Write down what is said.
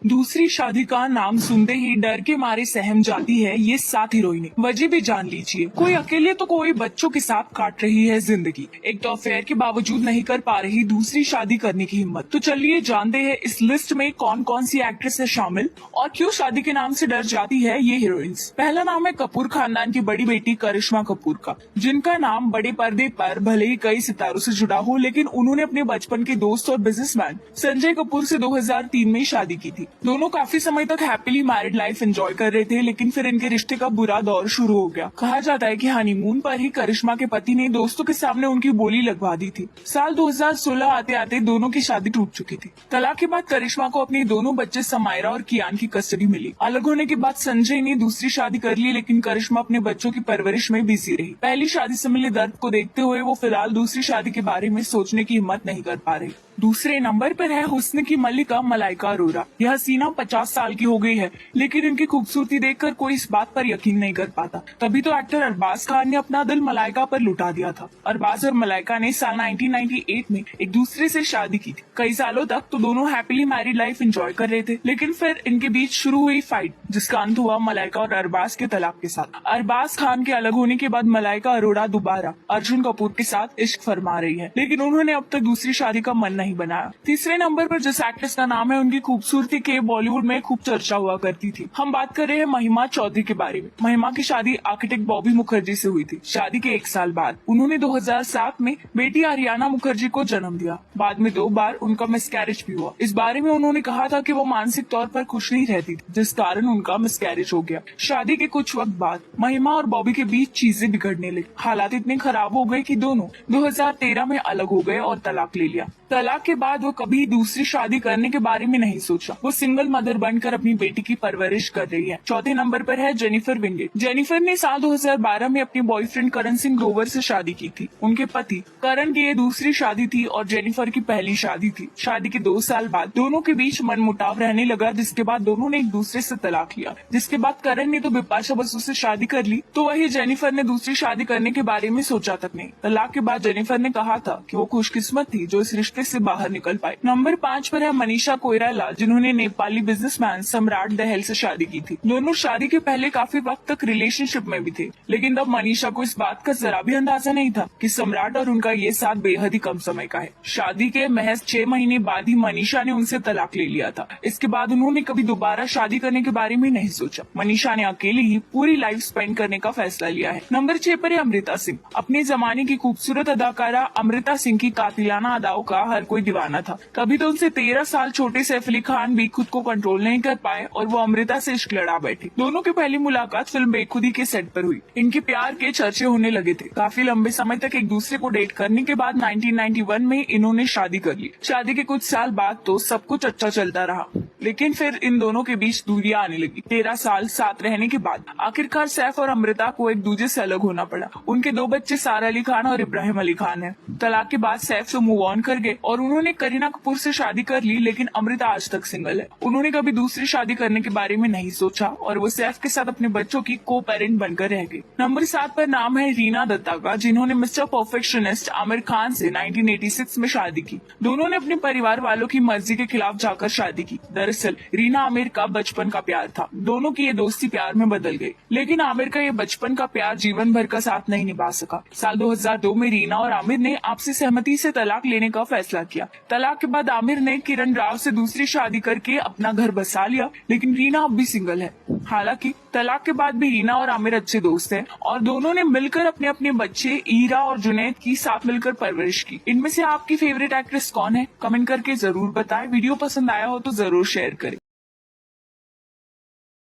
दूसरी शादी का नाम सुनते ही डर के मारे सहम जाती है ये 7 हीरोइनें। वजह भी जान लीजिए, कोई अकेले तो कोई बच्चों के साथ काट रही है जिंदगी। एक तो अफेयर के बावजूद नहीं कर पा रही दूसरी शादी करने की हिम्मत। तो चलिए जानते हैं इस लिस्ट में कौन कौन सी एक्ट्रेस है शामिल और क्यों शादी के नाम से डर जाती है ये हीरोइंस। पहला नाम है कपूर खानदान की बड़ी बेटी करिश्मा कपूर का, जिनका नाम बड़े पर्दे पर भले ही कई सितारों से जुड़ा हो, लेकिन उन्होंने अपने बचपन के दोस्त और बिजनेसमैन संजय कपूर से 2003 में शादी की थी। दोनों काफी समय तक हैप्पीली मैरिड लाइफ एंजॉय कर रहे थे, लेकिन फिर इनके रिश्ते का बुरा दौर शुरू हो गया। कहा जाता है कि हनीमून पर ही करिश्मा के पति ने दोस्तों के सामने उनकी बोली लगवा दी थी। साल 2016 आते आते दोनों की शादी टूट चुकी थी। तलाक के बाद करिश्मा को अपने दोनों बच्चे समायरा और कियान की कस्टडी मिली। अलग होने के बाद संजय ने दूसरी शादी कर ली, लेकिन करिश्मा अपने बच्चों की परवरिश में बिजी रही। पहली शादी से मिले दर्द को देखते हुए वो फिलहाल दूसरी शादी के बारे में सोचने की हिम्मत नहीं कर पा रही। दूसरे नंबर पर है हुस्न की मल्लिका मलाइका अरोरा। यह हसीना 50 साल की हो गई है, लेकिन इनकी खूबसूरती देखकर कोई इस बात पर यकीन नहीं कर पाता। तभी तो एक्टर अरबाज खान ने अपना दिल मलाइका पर लुटा दिया था। अरबाज और मलाइका ने साल 1998 में एक दूसरे से शादी की थी। कई सालों तक तो दोनों हैप्पीली मैरिड लाइफ एंजॉय कर रहे थे, लेकिन फिर इनके बीच शुरू हुई फाइट, जिसका अंत हुआ मलाइका और अरबाज के तलाक के साथ। अरबाज खान के अलग होने के बाद मलाइका अरोरा दोबारा अर्जुन कपूर के साथ इश्क फरमा रही है, लेकिन उन्होंने अब तक दूसरी शादी का मन नहीं बनाया। तीसरे नंबर पर जिस एक्ट्रेस का नाम है, उनकी खूबसूरती के बॉलीवुड में खूब चर्चा हुआ करती थी। हम बात कर रहे हैं महिमा चौधरी के बारे में। महिमा की शादी आर्किटेक्ट बॉबी मुखर्जी से हुई थी। शादी के 1 साल बाद उन्होंने 2007 में बेटी आर्याना मुखर्जी को जन्म दिया। बाद में 2 बार उनका मिसकैरेज भी हुआ। इस बारे में उन्होंने कहा था कि वो मानसिक तौर पर खुश नहीं रहती थी, जिस कारण उनका मिसकैरेज हो गया। शादी के कुछ वक्त बाद महिमा और बॉबी के बीच चीजें बिगड़ने लगी। हालात इतने खराब हो गए कि दोनों 2013 में अलग हो गए और तलाक ले लिया। तलाक के बाद वो कभी दूसरी शादी करने के बारे में नहीं सोचा। वो सिंगल मदर बनकर अपनी बेटी की परवरिश कर रही है। चौथे नंबर पर है जेनिफर विंगेट। जेनिफर ने साल 2012 में अपने बॉयफ्रेंड करण सिंह ग्रोवर से शादी की थी। उनके पति करण की ये दूसरी शादी थी और जेनिफर की पहली शादी थी। शादी के 2 साल बाद दोनों के बीच मनमुटाव रहने लगा, जिसके बाद दोनों ने एक दूसरे से तलाक लिया। जिसके बाद करण ने तो बिपाशा बसु से शादी कर ली, तो वही जेनिफर ने दूसरी शादी करने के बारे में सोचा तक नहीं। तलाक के बाद जेनिफर ने कहा था कि वो खुशकिस्मत थी जो इस रिश्ते से बाहर निकल पाए। नंबर 5 पर है मनीषा कोइराला, जिन्होंने नेपाली बिजनेसमैन सम्राट दहल से शादी की थी। दोनों शादी के पहले काफी वक्त तक रिलेशनशिप में भी थे, लेकिन तब मनीषा को इस बात का जरा भी अंदाजा नहीं था कि सम्राट और उनका ये साथ बेहद ही कम समय का है। शादी के महज 6 महीने बाद ही मनीषा ने उनसे तलाक ले लिया था। इसके बाद उन्होंने कभी दोबारा शादी करने के बारे में नहीं सोचा। मनीषा ने अकेले ही पूरी लाइफ स्पेंड करने का फैसला लिया है। नंबर 6 पर है अमृता सिंह। अपने जमाने की खूबसूरत अदाकारा अमृता सिंह की कातिलाना अदाओं का हर कोई दीवाना था। तभी तो उनसे 13 साल छोटे सैफ अली खान भी खुद को कंट्रोल नहीं कर पाए और वो अमृता से इश्क लड़ा बैठी। दोनों की पहली मुलाकात फिल्म बेखुदी के सेट पर हुई। इनके प्यार के चर्चे होने लगे थे। काफी लंबे समय तक एक दूसरे को डेट करने के बाद 1991 में इन्होंने शादी कर ली। शादी के कुछ साल बाद तो सब कुछ अच्छा चलता रहा, लेकिन फिर इन दोनों के बीच दूरियां आने लगी। 13 साल साथ रहने के बाद आखिरकार सैफ और अमृता को एक दूसरे से अलग होना पड़ा। उनके 2 बच्चे सारा अली खान और इब्राहिम अली खान हैं। तलाक के बाद सैफ से मूव ऑन कर गए और उन्होंने करीना कपूर से शादी कर ली, लेकिन अमृता आज तक सिंगल है। उन्होंने कभी दूसरी शादी करने के बारे में नहीं सोचा और वो सैफ के साथ अपने बच्चों की को पेरेंट बनकर रह गए। नंबर 7 पर नाम है रीना दत्ता का, जिन्होंने मिस्टर परफेक्शनिस्ट आमिर खान से 1986 में शादी की। दोनों ने अपने परिवार वालों की मर्जी के खिलाफ जाकर शादी की। दरअसल रीना आमिर का बचपन का प्यार था। दोनों की ये दोस्ती प्यार में बदल गई, लेकिन आमिर का ये बचपन का प्यार जीवन भर का साथ नहीं निभा सका। साल 2002 में रीना और आमिर ने आपसी सहमति से तलाक लेने का फैसला किया। तलाक के बाद आमिर ने किरण राव से दूसरी शादी करके अपना घर बसा लिया, लेकिन रीना अब भी सिंगल है। हालांकि तलाक के बाद भी रीना और आमिर अच्छे दोस्त हैं और दोनों ने मिलकर अपने अपने बच्चे ईरा और जुनैद की साथ मिलकर परवरिश की। इनमें से आपकी फेवरेट एक्ट्रेस कौन है? कमेंट करके जरूर बताएं। वीडियो पसंद आया हो तो जरूर शेयर करें।